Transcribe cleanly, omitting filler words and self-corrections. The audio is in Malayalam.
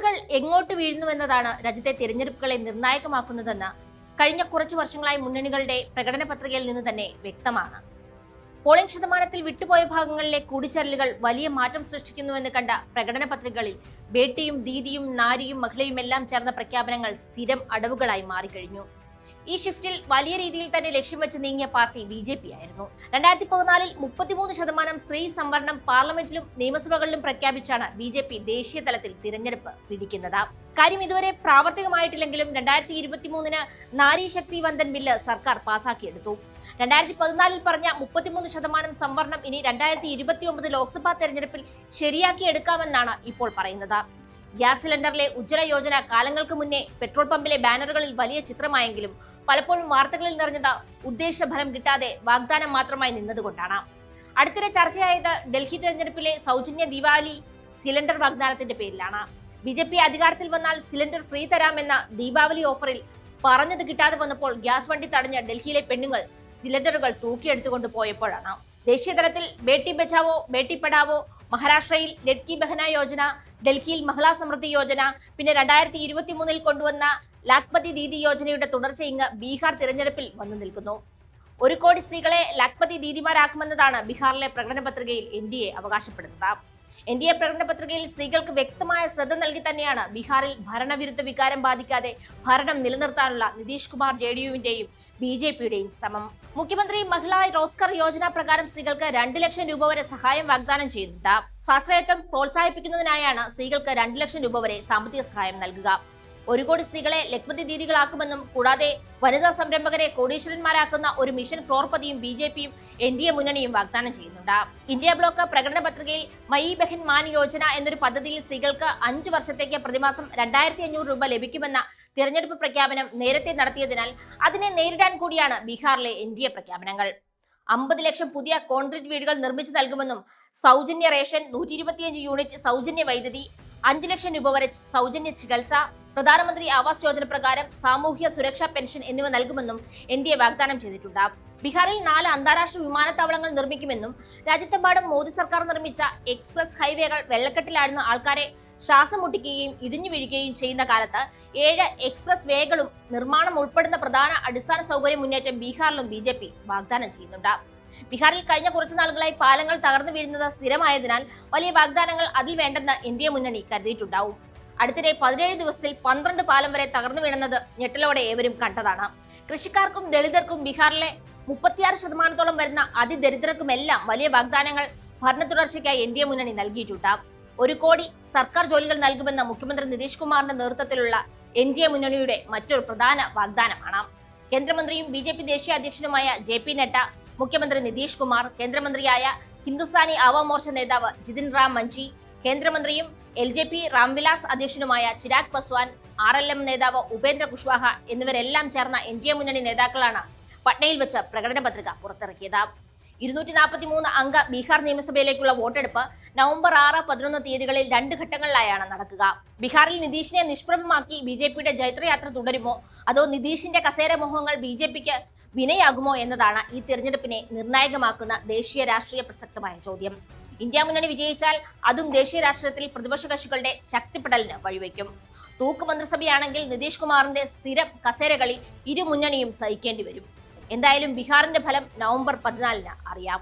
വോട്ടുകൾ എങ്ങോട്ട് വീഴുന്നുവെന്നതാണ് രാജ്യത്തെ തിരഞ്ഞെടുപ്പുകളെ നിർണായകമാക്കുന്നതെന്ന് കഴിഞ്ഞ കുറച്ചു വർഷങ്ങളായി മുന്നണികളുടെ പ്രകടന പത്രികയിൽ നിന്ന് തന്നെ വ്യക്തമാണ്. പോളിംഗ് ശതമാനത്തിൽ വിട്ടുപോയ ഭാഗങ്ങളിലെ കൂടിച്ചേരലുകൾ വലിയ മാറ്റം സൃഷ്ടിക്കുന്നുവെന്ന് കണ്ട പ്രകടന പത്രികകളിൽ ബേട്ടിയും ദീദിയും നാരിയും മഹിളയും എല്ലാം ചേർന്ന പ്രഖ്യാപനങ്ങൾ സ്ഥിരം അടവുകളായി മാറിക്കഴിഞ്ഞു. ഈ ഷിഫ്റ്റിൽ വലിയ രീതിയിൽ തന്നെ ലക്ഷ്യം വെച്ച് നീങ്ങിയ പാർട്ടി BJP ആയിരുന്നു. 2014 33% സ്ത്രീ സംവരണം പാർലമെന്റിലും നിയമസഭകളിലും പ്രഖ്യാപിച്ചാണ് BJP ദേശീയ തലത്തിൽ തിരഞ്ഞെടുപ്പ് പിടിക്കുന്നത്. കാര്യം ഇതുവരെ പ്രാവർത്തികമായിട്ടില്ലെങ്കിലും 2023 നാരി ശക്തി വന്ദൻ ബില്ല് സർക്കാർ പാസാക്കിയെടുത്തു. 2014 പറഞ്ഞ 33% സംവരണം ഇനി 2029 ലോക്സഭാ തെരഞ്ഞെടുപ്പിൽ ശരിയാക്കിയെടുക്കാമെന്നാണ് ഇപ്പോൾ പറയുന്നത്. ഗ്യാസ് സിലിണ്ടറിലെ ഉജ്ജ്വല യോജന കാലങ്ങൾക്ക് മുന്നേ പെട്രോൾ പമ്പിലെ ബാനറുകളിൽ വലിയ ചിത്രമായെങ്കിലും പലപ്പോഴും വാർത്തകളിൽ നിറഞ്ഞത് ഉദ്ദേശഫലം കിട്ടാതെ വാഗ്ദാനം മാത്രമായി നിന്നതുകൊണ്ടാണ്. അടുത്തിടെ ചർച്ചയായത് ഡൽഹി തെരഞ്ഞെടുപ്പിലെ സൗജന്യ ദീപാവലി സിലിണ്ടർ വാഗ്ദാനത്തിന്റെ പേരിലാണ്. BJP അധികാരത്തിൽ വന്നാൽ സിലിണ്ടർ ഫ്രീ തരാമെന്ന ദീപാവലി ഓഫറിൽ പറഞ്ഞത് കിട്ടാതെ വന്നപ്പോൾ ഗ്യാസ് വണ്ടി തടഞ്ഞ ഡൽഹിയിലെ പെണ്ണുങ്ങൾ സിലിണ്ടറുകൾ തൂക്കിയെടുത്തുകൊണ്ട് പോയപ്പോഴാണ്. ദേശീയ തലത്തിൽ ബേട്ടി ബച്ചാവോ ബേട്ടി പഠാവോ, മഹാരാഷ്ട്രയിൽ ലഡ്കി ബഹന യോജന, ഡൽഹിയിൽ മഹിളാ സമൃദ്ധി യോജന, പിന്നെ 2023 കൊണ്ടുവന്ന ലാഖ്പതി ദീദി യോജനയുടെ തുടർച്ച ഇങ്ങ് ബീഹാർ തിരഞ്ഞെടുപ്പിൽ വന്നു നിൽക്കുന്നു. 1 കോടി സ്ത്രീകളെ ലാഖ്പതി ദീദിമാരാക്കുമെന്നതാണ് ബീഹാറിലെ പ്രകടന പത്രികയിൽ NDA അവകാശപ്പെടുന്നത്. NDA പ്രകടന പത്രികയിൽ സ്ത്രീകൾക്ക് വ്യക്തമായ ശ്രദ്ധ നൽകി തന്നെയാണ് ബീഹാറിൽ ഭരണവിരുദ്ധ വികാരം ബാധിക്കാതെ ഭരണം നിലനിർത്താനുള്ള നിതീഷ് കുമാർ JDU-വിന്റെയും BJP-യുടെയും ശ്രമം. മുഖ്യമന്ത്രി മഹിളാ റോസ്കർ യോജന പ്രകാരം സ്ത്രീകൾക്ക് 2 ലക്ഷം രൂപ വരെ സഹായം വാഗ്ദാനം ചെയ്യുന്നുണ്ട്. സ്വാശ്രയത്വം പ്രോത്സാഹിപ്പിക്കുന്നതിനായാണ് സ്ത്രീകൾക്ക് 2 ലക്ഷം രൂപ വരെ സാമ്പത്തിക സഹായം നൽകുക. 1 കോടി സ്ത്രീകളെ ലഖ്പതി ദീദികളാക്കുമെന്നും കൂടാതെ വനിതാ സംരംഭകരെ കോടീശ്വരന്മാരാക്കുന്ന ഒരു മിഷൻ ക്രോർ പതിയും BJP-യും NDA മുന്നണിയും വാഗ്ദാനം ചെയ്യുന്നുണ്ട്. ഇന്ത്യ ബ്ലോക്ക് പ്രകടന പത്രികയിൽ മയി ബഹൻ മാൻ യോജന എന്നൊരു പദ്ധതിയിൽ സ്ത്രീകൾക്ക് 5 വർഷത്തേക്ക് പ്രതിമാസം 2500 രൂപ ലഭിക്കുമെന്ന തിരഞ്ഞെടുപ്പ് പ്രഖ്യാപനം നേരത്തെ നടത്തിയതിനാൽ അതിനെ നേരിടാൻ കൂടിയാണ് ബീഹാറിലെ NDA പ്രഖ്യാപനങ്ങൾ. 50 ലക്ഷം പുതിയ കോൺക്രീറ്റ് വീടുകൾ നിർമ്മിച്ചു നൽകുമെന്നും സൗജന്യ റേഷൻ, 125 യൂണിറ്റ് സൗജന്യ വൈദ്യുതി, 5 ലക്ഷം രൂപ വരെ സൗജന്യ ചികിത്സ, പ്രധാനമന്ത്രി ആവാസ് യോജന പ്രകാരം സാമൂഹ്യ സുരക്ഷാ പെൻഷൻ എന്നിവ നൽകുമെന്നും NDA വാഗ്ദാനം ചെയ്തിട്ടുണ്ട്. ബീഹാറിൽ 4 അന്താരാഷ്ട്ര വിമാനത്താവളങ്ങൾ നിർമ്മിക്കുമെന്നും രാജ്യത്തെമ്പാടും മോദി സർക്കാർ നിർമ്മിച്ച എക്സ്പ്രസ് ഹൈവേകൾ വെള്ളക്കെട്ടിലാടുന്ന ആൾക്കാരെ ശ്വാസം മുട്ടിക്കുകയും ഇടിഞ്ഞു വീഴുകയും ചെയ്യുന്ന കാലത്ത് 7 എക്സ്പ്രസ് വേകളും നിർമ്മാണം ഉൾപ്പെടുന്ന പ്രധാന അടിസ്ഥാന സൗകര്യ മുന്നേറ്റം ബീഹാറിലും BJP വാഗ്ദാനം ചെയ്യുന്നുണ്ട്. ബീഹാറിൽ കഴിഞ്ഞ കുറച്ചു നാളുകളായി പാലങ്ങൾ തകർന്നു വീഴുന്നത് സ്ഥിരമായതിനാൽ വലിയ വാഗ്ദാനങ്ങൾ അതിൽ വേണ്ടെന്ന് NDA മുന്നണി കരുതിയിട്ടുണ്ടാവും. അടുത്തിടെ 17 ദിവസത്തിൽ 12 പാലം വരെ തകർന്നു വീഴുന്നത് ഞെട്ടലോടെ ഏവരും കണ്ടതാണ്. കൃഷിക്കാർക്കും ദളിതർക്കും ബീഹാറിലെ 36% വരുന്ന അതിദരിദ്രർക്കുമെല്ലാം വലിയ വാഗ്ദാനങ്ങൾ ഭരണ തുടർച്ചയ്ക്കായി NDA മുന്നണി നൽകിയിട്ടുണ്ട്. 1 കോടി സർക്കാർ ജോലികൾ നൽകുമെന്ന മുഖ്യമന്ത്രി നിതീഷ് കുമാറിന്റെ നേതൃത്വത്തിലുള്ള NDA മുന്നണിയുടെ മറ്റൊരു പ്രധാന വാഗ്ദാനമാണ്. കേന്ദ്രമന്ത്രിയും BJP ദേശീയ അധ്യക്ഷനുമായ JP നഡ്ഡ, മുഖ്യമന്ത്രി നിതീഷ് കുമാർ, കേന്ദ്രമന്ത്രിയായ ഹിന്ദുസ്ഥാനി ആവാം മോർച്ച നേതാവ് ജിതിൻ റാം മഞ്ചി, കേന്ദ്രമന്ത്രിയും LJP രാംവിലാസ് അധ്യക്ഷനുമായ ചിരാഗ് പസ്വാൻ, RLM നേതാവ് ഉപേന്ദ്ര കുഷ്വാഹ എന്നിവരെല്ലാം ചേർന്ന NDA മുന്നണി നേതാക്കളാണ് പട്നയിൽ വെച്ച് പ്രകടന പത്രിക പുറത്തിറക്കിയത്. 243 അംഗ ബീഹാർ നിയമസഭയിലേക്കുള്ള വോട്ടെടുപ്പ് നവംബർ 6, 11 തീയതികളിൽ 2 ഘട്ടങ്ങളിലായാണ് നടക്കുക. ബീഹാറിൽ നിതീഷിനെ നിഷ്പ്രഭമാക്കി BJP-യുടെ ജൈത്രയാത്ര തുടരുമോ അതോ നിതീഷിന്റെ കസേര മോഹങ്ങൾ BJP-ക്ക് വിനയാകുമോ എന്നതാണ് ഈ തിരഞ്ഞെടുപ്പിനെ നിർണായകമാക്കുന്ന ദേശീയ രാഷ്ട്രീയ പ്രസക്തമായ ചോദ്യം. ഇന്ത്യ മുന്നണി വിജയിച്ചാൽ അതും ദേശീയ രാഷ്ട്രീയത്തിൽ പ്രതിപക്ഷ കക്ഷികളുടെ ശക്തിപ്പെടലിന് വഴിവെക്കും. തൂക്ക് മന്ത്രിസഭയാണെങ്കിൽ നിതീഷ് കുമാറിന്റെ സ്ഥിരം കസേരകളി ഇരു മുന്നണിയും സഹിക്കേണ്ടി വരും. എന്തായാലും ബീഹാറിന്റെ ഫലം നവംബർ 14 അറിയാം.